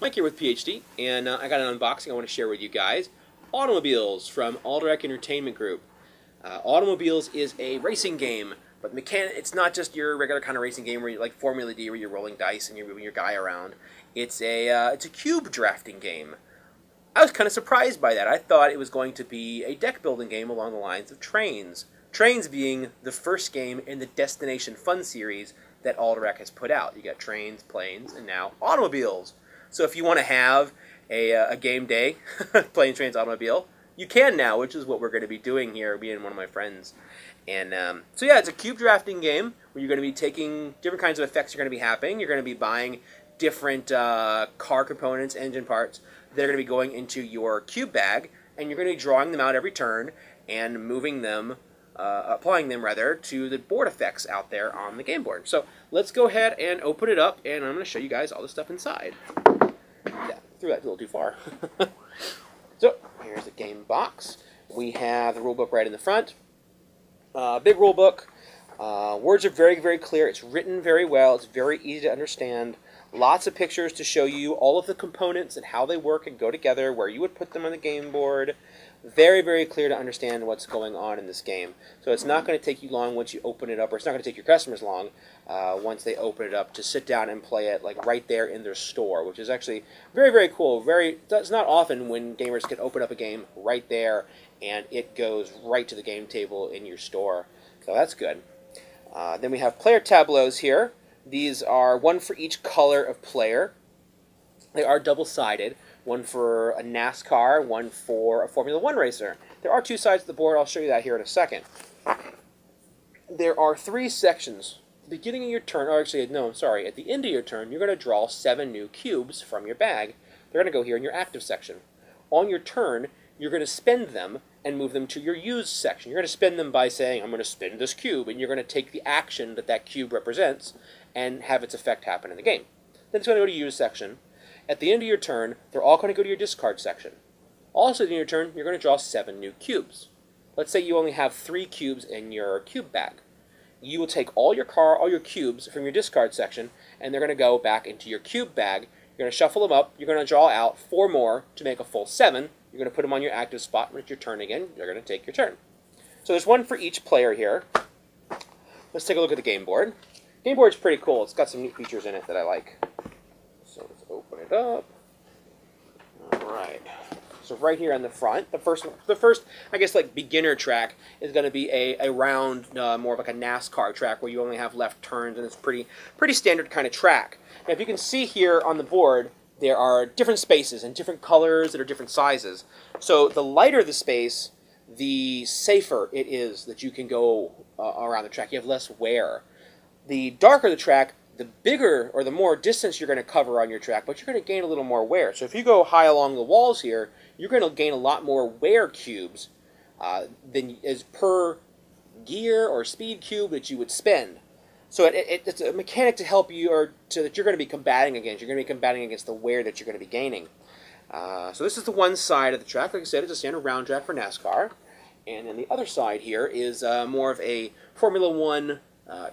Mike here with PhD, and I got an unboxing I want to share with you guys. Automobiles from Alderac Entertainment Group. Automobiles is a racing game, but it's not just your regular kind of racing game where you like Formula D, where you're rolling dice and you're moving your guy around. It's a cube drafting game. I was kind of surprised by that. I thought it was going to be a deck building game along the lines of Trains. Trains being the first game in the Destination Fun series that Alderac has put out. You got Trains, Planes, and now Automobiles. So if you want to have a game day playing Trains Automobile, you can now, which is what we're going to be doing here, me and one of my friends. And so yeah, it's a cube drafting game where you're going to be taking different kinds of effects are going to be happening. You're going to be buying different car components, engine parts. They're going to be going into your cube bag, and you're going to be drawing them out every turn and moving them, applying them rather, to the board effects out there on the game board. So let's go ahead and open it up, and I'm going to show you guys all the stuff inside. Yeah, threw that a little too far. So here's the game box. We have the rule book right in the front. Big rule book. Words are very, very clear. It's written very well. It's very easy to understand. Lots of pictures to show you all of the components and how they work and go together, where you would put them on the game board. Very, very clear to understand what's going on in this game. So it's not going to take you long once you open it up, or it's not going to take your customers long once they open it up to sit down and play it like right there in their store, which is actually very, very cool. It's not often when gamers can open up a game right there and it goes right to the game table in your store. So that's good. Then we have player tableaus here. These are one for each color of player. They are double-sided. One for a NASCAR, one for a Formula 1 racer. There are two sides of the board. I'll show you that here in a second. There are three sections. At the beginning of your turn, or actually, no, I'm sorry. At the end of your turn, you're going to draw 7 new cubes from your bag. They're going to go here in your active section. On your turn, you're going to spend them and move them to your used section. You're going to spend them by saying, I'm going to spend this cube, and you're going to take the action that that cube represents and have its effect happen in the game. Then it's going to go to used section. At the end of your turn, they're all going to go to your discard section. Also at the end of your turn, you're going to draw 7 new cubes. Let's say you only have 3 cubes in your cube bag. You will take all your cubes from your discard section, and they're going to go back into your cube bag. You're going to shuffle them up. You're going to draw out 4 more to make a full 7. You're going to put them on your active spot. When it's your turn again, you're going to take your turn. So there's one for each player here. Let's take a look at the game board. Game board's pretty cool. It's got some neat features in it that I like. So let's open it up. All right. So right here on the front, the first, I guess, like beginner track is going to be a round, more of like a NASCAR track where you only have left turns, and it's pretty standard kind of track. Now, if you can see here on the board, there are different spaces and different colors that are different sizes. So the lighter the space, the safer it is that you can go around the track. You have less wear. The darker the track, the bigger or the more distance you're going to cover on your track, but you're going to gain a little more wear. So if you go high along the walls here, you're going to gain a lot more wear cubes than is per gear or speed cube that you would spend. So it's a mechanic to help you, or that you're going to be combating against. You're going to be combating against the wear that you're going to be gaining. So this is the one side of the track. Like I said, it's a standard round track for NASCAR. And then the other side here is more of a Formula 1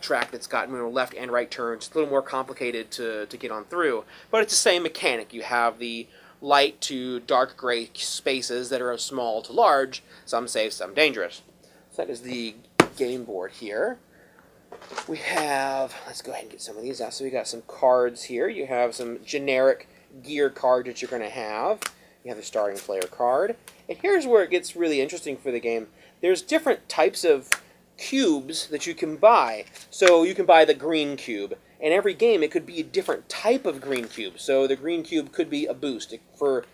track that's got left and right turns. It's a little more complicated to get on through, but it's the same mechanic. You have the light to dark gray spaces that are small to large, some safe, some dangerous. So that is the game board here. We have, let's go ahead and get some of these out. So we got some cards here. You have some generic gear cards that you're going to have. You have the starting player card. And here's where it gets really interesting for the game. There's different types of cubes that you can buy. So you can buy the green cube. And every game it could be a different type of green cube. So the green cube could be a boost for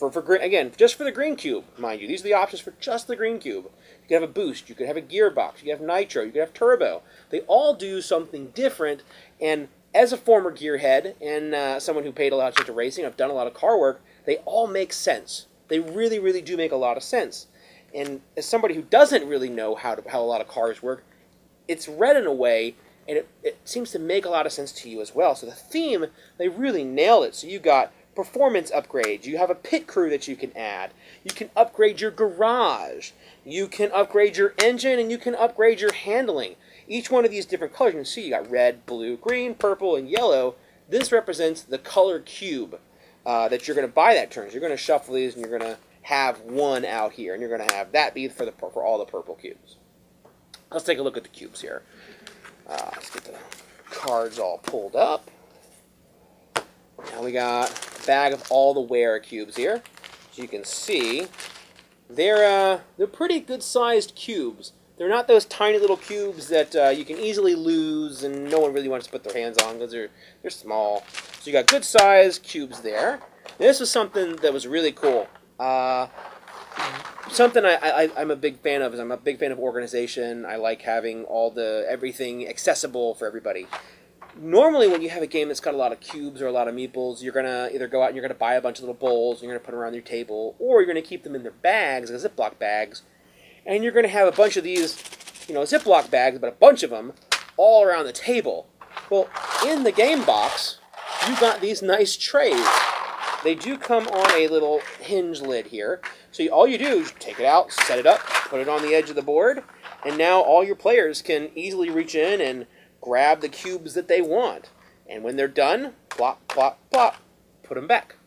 again, just for the green cube, mind you. These are the options for just the green cube. You could have a boost, you could have a gearbox, you could have nitro, you could have turbo. They all do something different, and as a former gearhead and someone who paid a lot of attention to racing, I've done a lot of car work, they all make sense. They really, really do make a lot of sense. And as somebody who doesn't really know how a lot of cars work, it's read in a way, and it seems to make a lot of sense to you as well. So the theme, they really nailed it. So you got performance upgrades. You have a pit crew that you can add. You can upgrade your garage. You can upgrade your engine, and you can upgrade your handling. Each one of these different colors, you can see you got red, blue, green, purple, and yellow. This represents the color cube. that you're going to buy that turn. So you're going to shuffle these, and you're going to have one out here, and you're going to have that be for all the purple cubes. Let's take a look at the cubes here. Let's get the cards all pulled up. Now we got a bag of all the wear cubes here. As you can see, they're pretty good-sized cubes. They're not those tiny little cubes that you can easily lose and no one really wants to put their hands on because they're small. So you got good-sized cubes there. And this was something that was really cool. Something I'm a big fan of is I'm a big fan of organization. I like having everything accessible for everybody. Normally, when you have a game that's got a lot of cubes or a lot of meeples, you're going to either go out and you're going to buy a bunch of little bowls, and you're going to put them around your table, or you're going to keep them in their bags, like Ziploc bags, and you're going to have a bunch of these, Ziploc bags, but a bunch of them all around the table. Well, in the game box, you got these nice trays. They do come on a little hinge lid here, so all you do is take it out, set it up, put it on the edge of the board, and now all your players can easily reach in and grab the cubes that they want. And when they're done, plop, plop, plop, put them back.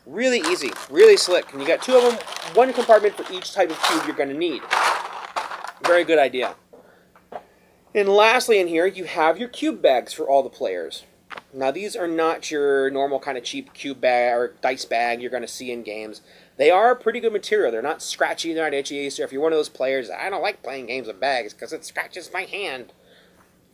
Really easy, really slick. And you got two of them, one compartment for each type of cube you're going to need. Very good idea. And lastly in here, you have your cube bags for all the players. Now these are not your normal kind of cheap cube bag or dice bag you're going to see in games. They are pretty good material. They're not scratchy, they're not itchy. So if you're one of those players, I don't like playing games with bags because it scratches my hand.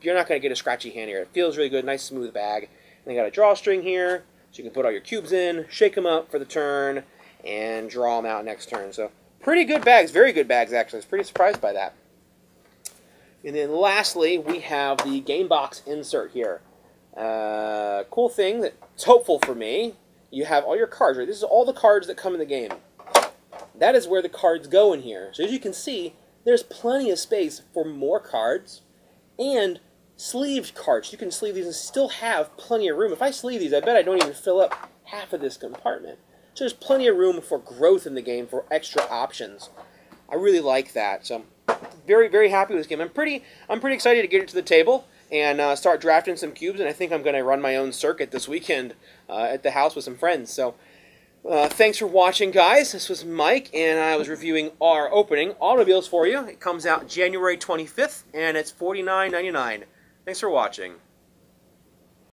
You're not going to get a scratchy hand here. It feels really good, nice smooth bag. And they got a drawstring here, so you can put all your cubes in, shake them up for the turn, and draw them out next turn. So pretty good bags, very good bags actually. I was pretty surprised by that. And then lastly, we have the game box insert here. Cool thing that's hopeful for me, you have all your cards, right? This is all the cards that come in the game. That is where the cards go in here. So as you can see, there's plenty of space for more cards and sleeved cards. You can sleeve these and still have plenty of room. If I sleeve these, I bet I don't even fill up half of this compartment. So there's plenty of room for growth in the game for extra options. I really like that. So very, very happy with this game. I'm pretty excited to get it to the table and start drafting some cubes, and I think I'm going to run my own circuit this weekend at the house with some friends. So thanks for watching, guys. This was Mike, and I was reviewing our opening automobiles for you. It comes out January 25th, and it's $49.99. Thanks for watching.